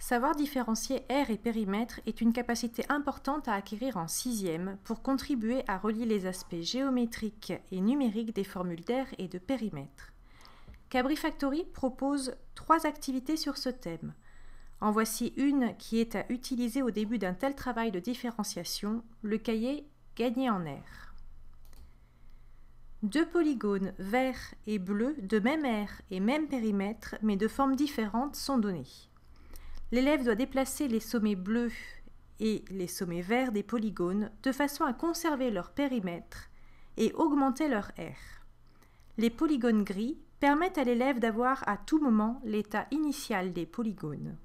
Savoir différencier aire et périmètre est une capacité importante à acquérir en 6e pour contribuer à relier les aspects géométriques et numériques des formules d'aire et de périmètre. Cabri Factory propose 3 activités sur ce thème. En voici une qui est à utiliser au début d'un tel travail de différenciation, le cahier « Gagner en aire ». 2 polygones verts et bleus de même aire et même périmètre, mais de formes différentes, sont donnés. L'élève doit déplacer les sommets bleus et les sommets verts des polygones de façon à conserver leur périmètre et augmenter leur aire. Les polygones gris permettent à l'élève d'avoir à tout moment l'état initial des polygones.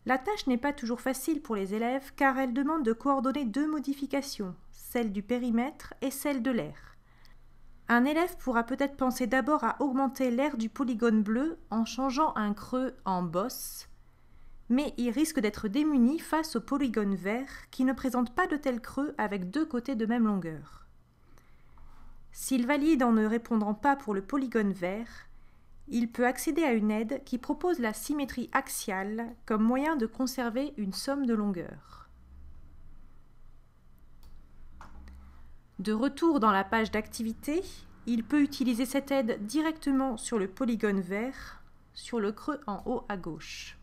La tâche n'est pas toujours facile pour les élèves car elle demande de coordonner 2 modifications, celle du périmètre et celle de l'aire. Un élève pourra peut-être penser d'abord à augmenter l'aire du polygone bleu en changeant un creux en bosse, mais il risque d'être démuni face au polygone vert qui ne présente pas de tel creux avec 2 côtés de même longueur. S'il valide en ne répondant pas pour le polygone vert, il peut accéder à une aide qui propose la symétrie axiale comme moyen de conserver une somme de longueur. De retour dans la page d'activité, il peut utiliser cette aide directement sur le polygone vert, sur le creux en haut à gauche.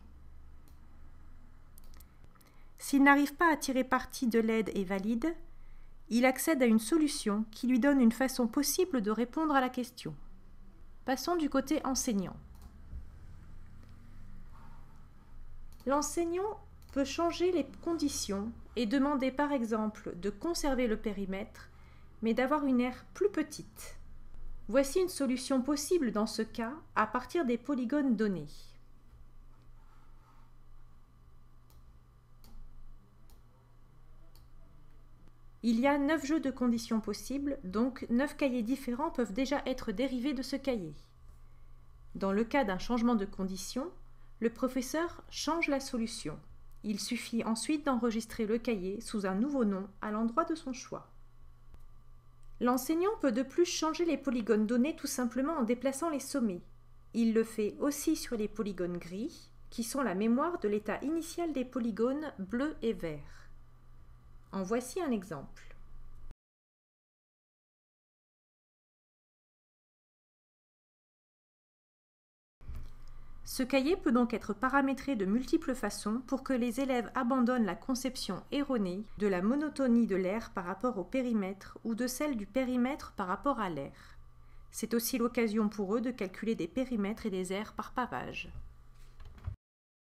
S'il n'arrive pas à tirer parti de l'aide et valide, il accède à une solution qui lui donne une façon possible de répondre à la question. Passons du côté enseignant. L'enseignant peut changer les conditions et demander par exemple de conserver le périmètre, mais d'avoir une aire plus petite. Voici une solution possible dans ce cas à partir des polygones donnés. Il y a 9 jeux de conditions possibles, donc 9 cahiers différents peuvent déjà être dérivés de ce cahier. Dans le cas d'un changement de condition, le professeur change la solution. Il suffit ensuite d'enregistrer le cahier sous un nouveau nom à l'endroit de son choix. L'enseignant peut de plus changer les polygones donnés tout simplement en déplaçant les sommets. Il le fait aussi sur les polygones gris, qui sont la mémoire de l'état initial des polygones bleus et verts. En voici un exemple. Ce cahier peut donc être paramétré de multiples façons pour que les élèves abandonnent la conception erronée de la monotonie de l'aire par rapport au périmètre ou de celle du périmètre par rapport à l'aire. C'est aussi l'occasion pour eux de calculer des périmètres et des aires par pavage.